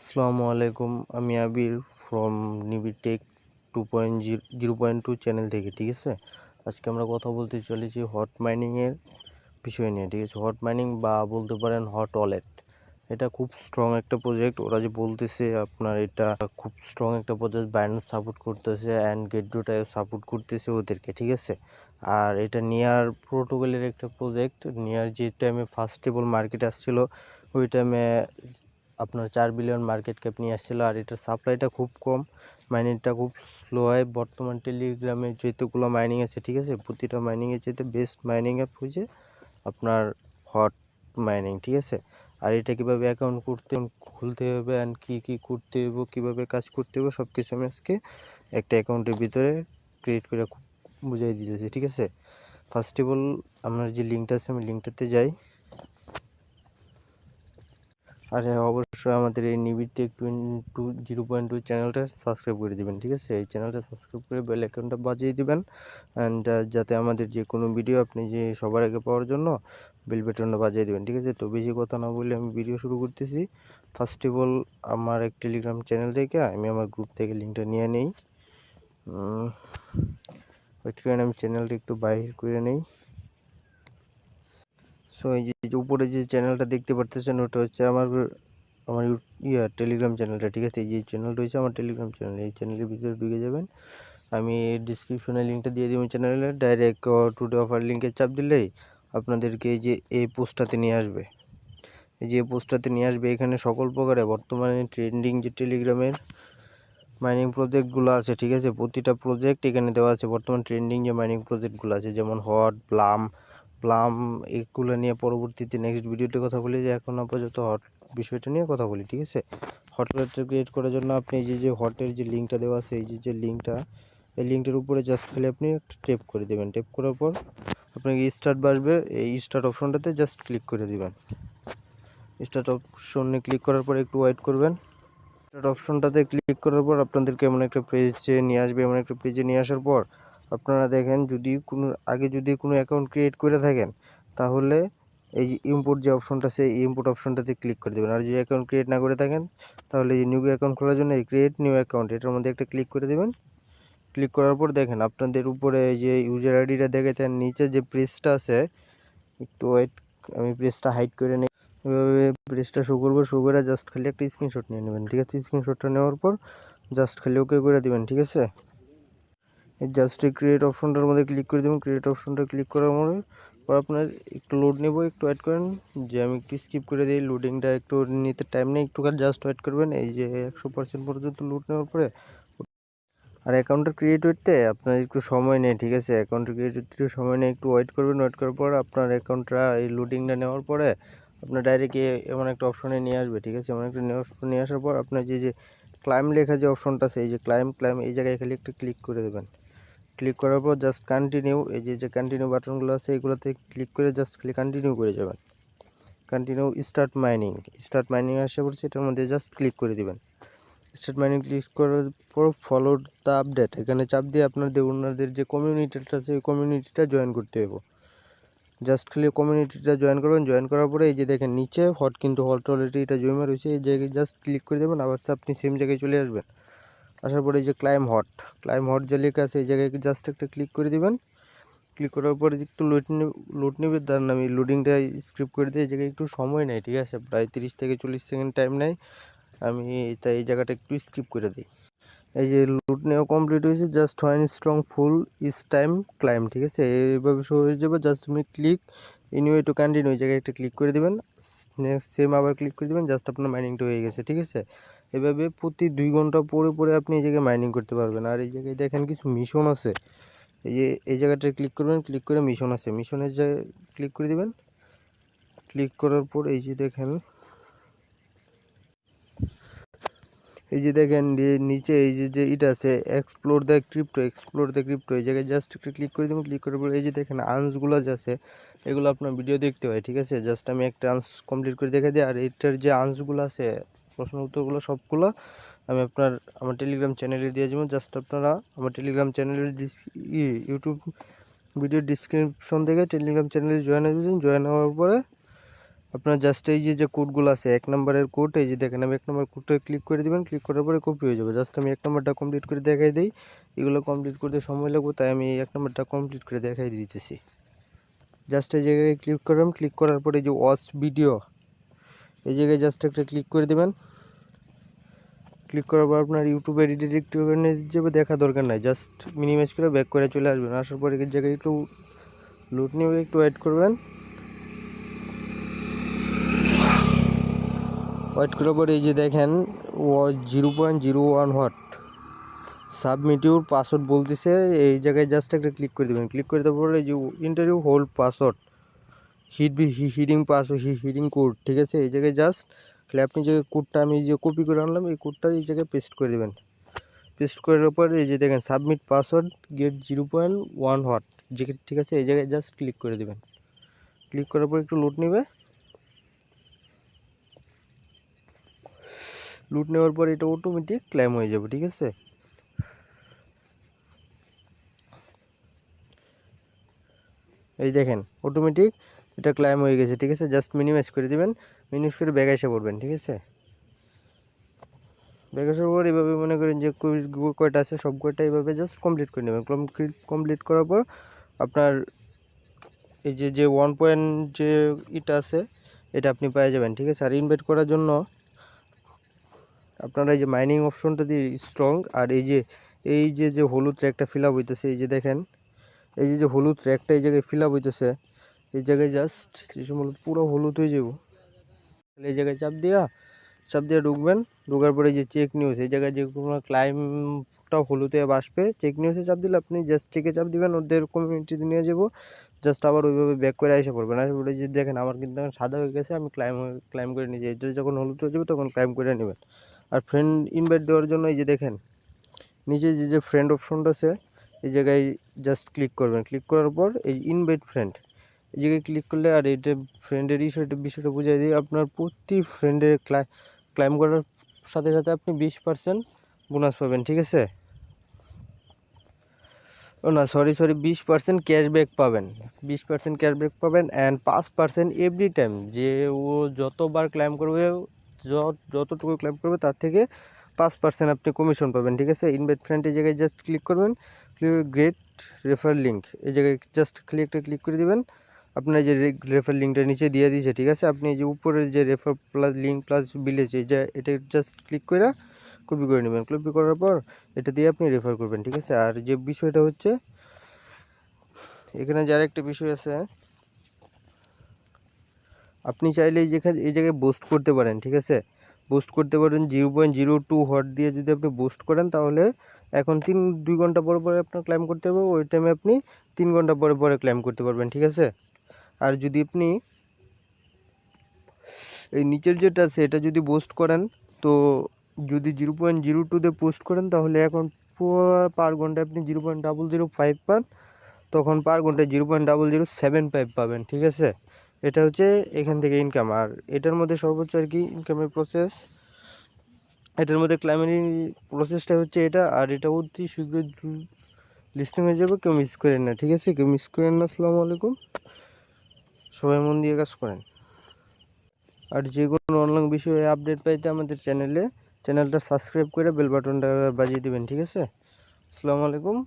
আসসালামু আলাইকুম, আমি আবির ফ্রম নিবিটেক 2.0.2 চ্যানেল থেকে। ঠিক আছে, আজকে আমরা কথা বলতে চলেছি হট মাইনিংয়ের বিষয় নিয়ে। ঠিক আছে, হট মাইনিং বা বলতে পারেন হট ওয়ালেট, এটা খুব স্ট্রং একটা প্রজেক্ট। ওরা যে বলতেছে আপনার এটা খুব স্ট্রং একটা প্রজেক্ট, বাইন্যান্স সাপোর্ট করতেছে অ্যান্ড গেটডোটাও সাপোর্ট করতেছে ওদেরকে। ঠিক আছে, আর এটা নিয়ার প্রোটোকলের একটা প্রজেক্ট। নিয়ার যে টাইমে ফার্স্টেবল মার্কেট আসছিল ওই টাইমে আপনার 4 বিলিয়ন মার্কেট ক্যাপ নিয়ে আসছিলো, আর এটার সাপ্লাইটা খুব কম, মাইনিংটা খুব স্লো হয়। বর্তমান টেলিগ্রামে যতগুলো মাইনিং আছে, ঠিক আছে, প্রতিটা মাইনিংয়ের চাইতে বেস্ট মাইনিং অ্যাপ হচ্ছে আপনার হট মাইনিং। ঠিক আছে, আর এটা কীভাবে অ্যাকাউন্ট খুলতে হবে অ্যান্ড কী করতে হবে, কীভাবে কাজ করতে হবে, সব কিছু আমি আজকে একটা অ্যাকাউন্টের ভিতরে ক্রিয়েট করে বুঝাই দিতেছি। ঠিক আছে, ফার্স্ট অফ অল আপনার যে লিঙ্কটা আছে আমি লিঙ্কটাতে যাই। আর হ্যাঁ, অবশ্যই আমাদের এই নিবিটেক 0.2 চ্যানেলটা সাবস্ক্রাইব করে দিবেন। ঠিক আছে, এই চ্যানেলটা সাবস্ক্রাইব করে বেল আইকনটা বাজিয়ে দিবেন, অ্যান্ড যাতে আমাদের যে কোনো ভিডিও আপনি যে সবার আগে পাওয়ার জন্য বেল বাটনটা বাজিয়ে দিবেন। ঠিক আছে, তো বেশি কথা না বলে আমি ভিডিও শুরু করতেছি। ফার্স্ট অফ অল আমার এক টেলিগ্রাম চ্যানেল থেকে আমি আমার গ্রুপ থেকে লিঙ্কটা নিয়ে নিই। ওইট কারণে আমি চ্যানেলটা একটু বাইর করে নিই। সো এই যে উপরে যে চ্যানেলটা দেখতে পারতেছেন ওটা হচ্ছে আমার টেলিগ্রাম চ্যানেলটা। ঠিক আছে, এই যে চ্যানেল রয়েছে আমার টেলিগ্রাম চ্যানেল, এই চ্যানেলের ভিতরে ঢুকে যাবেন। আমি ডিসক্রিপশনে লিঙ্কটা দিয়ে দিব চ্যানেলের, ডাইরেক্ট টুডে অফার লিঙ্কে চাপ দিলেই আপনাদেরকে এই যে এই পোস্টটাতে নিয়ে আসবে। এই যে পোস্টটাতে নিয়ে আসবে, এখানে সকল প্রকারে বর্তমানে ট্রেন্ডিং যে টেলিগ্রামের মাইনিং প্রজেক্টগুলো আছে, ঠিক আছে, প্রতিটা প্রজেক্ট এখানে দেওয়া আছে। বর্তমান ট্রেন্ডিং যে মাইনিং প্রজেক্টগুলো আছে যেমন হট, প্লাম এগুলো নিয়ে পরবর্তীতে নেক্সট ভিডিওতে কথা বলি, যে এখন আপাতত হট বিষয়টা নিয়ে কথা বলি। ঠিক আছে, হট ওয়ালেটটা ক্রিয়েট করার জন্য আপনি এই যে হটের যে লিঙ্কটা দেওয়া আছে, এই যে লিঙ্কটা, এই লিঙ্কটার উপরে জাস্ট খালি আপনি একটা টেপ করে দেবেন। টেপ করার পর আপনাকে স্টার্ট আসবে, এই স্টার্ট অপশনটাতে জাস্ট ক্লিক করে দিবেন। স্টার্ট অপশনে ক্লিক করার পর একটু ওয়েট করবেন। স্টার্ট অপশনটাতে ক্লিক করার পর আপনাদেরকে এমন একটা পেজে নিয়ে আসবে। এমন একটা পেজে নিয়ে আসার পর আপনারা দেখেন, যদি কোনো অ্যাকাউন্ট ক্রিয়েট করে থাকেন তাহলে এই যে ইম্পোর্ট যে অপশনটা আছে এই ইম্পোর্ট অপশনটাতে ক্লিক করে দেবেন। আর যদি অ্যাকাউন্ট ক্রিয়েট না করে থাকেন তাহলে এই নিউ অ্যাকাউন্ট খোলার জন্য এই ক্রিয়েট নিউ অ্যাকাউন্ট এটার মধ্যে একটা ক্লিক করে দেবেন। ক্লিক করার পর দেখেন আপনাদের উপরে যে ইউজার আইডিটা দেখে তার নিচে যে পেজটা আছে, একটু ওয়েট, আমি পেজটা হাইড করে নিই। এভাবে পেজটা শো করে জাস্ট খালি একটা স্ক্রিনশট নিয়ে নেবেন। ঠিক আছে, স্ক্রিনশটটা নেওয়ার পর জাস্ট খালি ওকে করে দেবেন। ঠিক আছে, এই জাস্ট এই ক্রিয়েট অপশনটার মধ্যে ক্লিক করে দেবেন। ক্রিয়েট অপশনটা ক্লিক করার পর আপনার একটু লোড নেব, একটু ওয়েট করেন। যে আমি একটু স্কিপ করে দিই, লোডিংটা একটু নিতে টাইম নেই, একটু জাস্ট ওয়েট করবেন। এই যে 100% পর্যন্ত লোড নেওয়ার পরে আর অ্যাকাউন্টটা ক্রিয়েট হতে আপনার একটু সময় নেই। ঠিক আছে, অ্যাকাউন্ট ক্রিয়েট হতে একটু সময় নেই, একটু ওয়েট করবেন। ওয়েট করার পর আপনার অ্যাকাউন্টটা এই লোডিংটা নেওয়ার পরে আপনার ডাইরেক্ট এমন একটা অপশনে নিয়ে আসবে। ঠিক আছে, এমন একটা নিয়ে আসার পর আপনার যে ক্লাইম লেখা যে অপশনটা আছে, এই যে ক্লাইম এই জায়গায় খালি একটু ক্লিক করে দেবেন। ক্লিক করার পর জাস্ট কন্টিনিউ, এই যে কন্টিনিউ বাটনগুলো আছে এগুলোতে ক্লিক করে জাস্ট খালি কন্টিনিউ করে যাবেন। কন্টিনিউ স্টার্ট মাইনিং আসে পড়ছে, এটার মধ্যে জাস্ট ক্লিক করে দিবেন। স্টার্ট মাইনিং ক্লিক করার পর ফলো দ্য আপডেট এখানে চাপ দিয়ে আপনাদের ওনাদের যে কমিউনিটিটা আছে ওই কমিউনিটিটা জয়েন করতে হবে। জাস্ট খালি কমিউনিটিটা জয়েন করবেন। জয়েন করার পরে এই যে দেখেন নিচে হট অলরেডি এটা জমা রয়েছে, এই জায়গায় জাস্ট ক্লিক করে দেবেন। আবার আপনি সেম জায়গায় চলে আসবেন। আসার পরে এই যে ক্লাইম হট যে লেখা আছে এই জায়গায় জাস্ট একটা ক্লিক করে দিবেন। ক্লিক করার পরে একটু লোড নেবে, তার আমি লোডিংটা স্কিপ করে দিই। এই জায়গায় একটু সময় নেয়, ঠিক আছে, প্রায় 30 থেকে 40 সেকেন্ড টাইম নেয়। আমি তাই এই জায়গাটা একটু স্কিপ করে দিই। এই যে লুট নেওয়া কমপ্লিট হয়েছে, জাস্ট ওয়ান স্ট্রং ফুল ইস টাইম ক্লাইম। ঠিক আছে, এইভাবে শো হয়ে যাবে। জাস্ট তুমি ক্লিক ইনিওয়ে টু কন্টিনিউ এই জায়গায় একটা ক্লিক করে দেবেন। নেক্সট সেম আবার ক্লিক করে দেবেন, জাস্ট আপনার মাইনিংটা হয়ে গেছে। ঠিক আছে, এভাবে প্রতি 2 ঘন্টা পরে আপনি এই জায়গায় মাইনিং করতে পারবেন। আর এই জায়গায় দেখেন কিছু মিশন আছে, এই জায়গাটা ক্লিক করবেন। ক্লিক করে মিশন আছে, মিশনের জায়গায় ক্লিক করে দিবেন। ক্লিক করার পর এই যে দেখেন নিচে এই যে এটা আছে এক্সপ্লোর দ্য ক্রিপ্টো, এই জায়গায় জাস্ট একটু ক্লিক করে দেবেন। ক্লিক করার পর এই যে দেখেন আর্নসগুলো যে আছে এগুলো আপনার ভিডিও দেখতে হয়। ঠিক আছে, জাস্ট আমি একটা আর্নস কমপ্লিট করে দেখে দিই। আর এটার যে আর্নসগুলো আছে প্রশ্ন উত্তরগুলো সবগুলো আমি আমার টেলিগ্রাম চ্যানেলে দিয়ে যাবো। জাস্ট আপনারা আমার টেলিগ্রাম চ্যানেলের ইউটিউব ভিডিও ডিসক্রিপশন থেকে টেলিগ্রাম চ্যানেলে জয়েন হয়ে যাবেন। জয়েন হওয়ার পরে আপনার জাস্ট এই যে কোডগুলো আছে 1 নম্বরের কোড, এই যে দেখেন আমি 1 নম্বর কোডটা ক্লিক করে দিবেন। ক্লিক করার পরে কপি হয়ে যাবে। জাস্ট আমি 1 নম্বরটা কমপ্লিট করে দেখাই দিই। এগুলো কমপ্লিট করতে সময় লাগবে, তাই আমি 1 নম্বরটা কমপ্লিট করে দেখাই দিতেছি। জাস্ট এই জায়গায় ক্লিক করলাম। ক্লিক করার পরে যে ওয়াচ ভিডিও, এই জায়গায় জাস্ট একটা ক্লিক করে দেবেন। ক্লিক করার পর আপনার ইউটিউবে ডিরেক্ট যাবে, দেখা দরকার নাই, জাস্ট মিনিমাইজ করে ব্যাক করে চলে আসবেন। আসার পরে এই জায়গায় একটু লোড নিয়ে একটু ওয়েট করবেন। ওয়েট করার পরে এই যে দেখেন 0.01 ওয়াট সাবমিট ইউর পাসওয়ার্ড বলতেছে। এই জায়গায় জাস্ট একটা ক্লিক করে দেবেন। ক্লিক করে দেওয়ার পরে এই যে interview hold password hiding code, ঠিক আছে। এই জায়গায় জাস্ট তাহলে আপনি যে কোডটা আমি যে কপি করে আনলাম, এই কোডটা এই জায়গায় পেস্ট করে দেবেন। পেস্ট করার পর এই যে দেখেন সাবমিট পাসওয়ার্ড গেট 0.1 ওয়াট, ঠিক আছে। এই জায়গায় জাস্ট ক্লিক করে দেবেন। ক্লিক করার পর একটু লোড নেবে। লোড নেওয়ার পর এটা অটোমেটিক ক্লেম হয়ে যাবে, ঠিক আছে। এই দেখেন অটোমেটিক এটা ক্লেম হয়ে গেছে, ঠিক আছে। জাস্ট মিনিমাইজ করে দিবেন। মিনিমাইজ করে ব্যাক এসে পড়বেন, ঠিক আছে। ব্যাক আসার পর এইভাবে মনে করেন যে কয়টা আছে সব কয়টা এইভাবে জাস্ট কমপ্লিট করে নেবেন। কমপ্লিট করার পর আপনার এই যে 1 পয়েন্ট যে এটা আছে এটা আপনি পেয়ে যাবেন, ঠিক আছে। আর ইনভাইট করার জন্য আপনারা এই যে মাইনিং অপশনটা দিয়ে স্ট্রং, আর এই যে হলুদ ট্র্যাকটা ফিল আপ হইতেছে, এই যে দেখেন এই যে হলুদ ট্র্যাকটা এই জায়গায় ফিল আপ হইতেছে, এই জায়গায় জাস্ট যে সময় পুরো হলুদ হয়ে যাব, এই জায়গায় চাপ দিয়ে ঢুকবেন। ঢোকার পরে যে চেক নিউজ, এই জায়গায় যে কোনো ক্লাইমটা হলুদে আসবে, চেক নিউজে চাপ দিলে আপনি জাস্ট চেকে চাপ দিবেন, ওদের কমিউনিটিতে নিয়ে যাব। জাস্ট আবার ওইভাবে ব্যাক করে এসে পড়বেন। আর বলে যে দেখেন আমার কিন্তু এখন সাদা হয়ে গেছে, আমি ক্লাইম করে নিয়েছি। এটা যখন হলুদ হয়ে যাবে তখন ক্লাইম করে নেবেন। আর ফ্রেন্ড ইনভাইট দেওয়ার জন্য এই যে দেখেন নিচে যে ফ্রেন্ড অপশনটা আছে, এই জায়গায় জাস্ট ক্লিক করবেন। ক্লিক করার পর এই ইনভাইট ফ্রেন্ড, এই জায়গায় ক্লিক করলে, আর এটা ফ্রেন্ডের বিষয়টা বুঝিয়ে দিই, আপনার প্রতি ফ্রেন্ডের ক্লাইম করার সাথে সাথে আপনি 20% বোনাস পাবেন, ঠিক আছে। ও না, সরি 20% ক্যাশব্যাক পাবেন। 20% ক্যাশব্যাক পাবেন অ্যান্ড 5% এভরি টাইম, যে ও যতবার ক্লাইম করবে, যতটুকু ক্লাইম করবে তার থেকে 5% আপনি কমিশন পাবেন, ঠিক আছে। ইনভাইট ফ্রেন্ড এই জায়গায় জাস্ট ক্লিক করবেন। গ্রেট রেফার লিঙ্ক, এই জায়গায় জাস্ট ক্লিক করে দিবেন। আপনার যে রেফার লিঙ্কটা নিচে দিয়ে দিয়েছে, ঠিক আছে। আপনি যে উপরে যে refer plus link plus village, এটা জাস্ট ক্লিক করে কপি করে নেবেন। কপি করার পর এটা দিয়ে আপনি রেফার করবেন, ঠিক আছে। আর যে বিষয়টা হচ্ছে এখানে যার একটা বিষয় আছে, আপনি চাইলে এই জায়গায় বুস্ট করতে পারেন, ঠিক আছে। বুস্ট করতে পারেন 0.02 ওয়াট দিয়ে। যদি আপনি বুস্ট করেন তাহলে এখন 2 ঘন্টা পরে পরে আপনার ক্লাইম করতে হবে, ওই টাইমে আপনি 3 ঘন্টা পরে পরে ক্লাইম করতে পারবেন, ঠিক আছে। আর যদি আপনি এই নিচের যেটা আছে এটা যদি বুস্ট করেন, তো যদি 0.02 দিয়ে পোস্ট করেন তাহলে এখন পার ঘন্টায় আপনি 0.005 পান, তখন পার ঘন্টায় 0.007 পাবেন, ঠিক আছে। এটা হচ্ছে এখান থেকে ইনকাম। আর এটার মধ্যে সর্বোচ্চ আর কি ইনকামের প্রসেস, এটার মধ্যে ক্লাইমের প্রসেসটা হচ্ছে এটা। আর এটা অতি শীঘ্রই লিস্টিং হয়ে যাবে, কেউ মিস করেন না, ঠিক আছে। কেউ মিস করেন না। আসসালামু আলাইকুম, সবাই মন দিয়ে কাজ করেন। আর যে কোনো অনলাইন বিষয়ে আপডেট পাইতে আমাদের চ্যানেলটা সাবস্ক্রাইব করে বেল বাটনটা বাজিয়ে দিবেন, ঠিক আছে। আসসালামু আলাইকুম।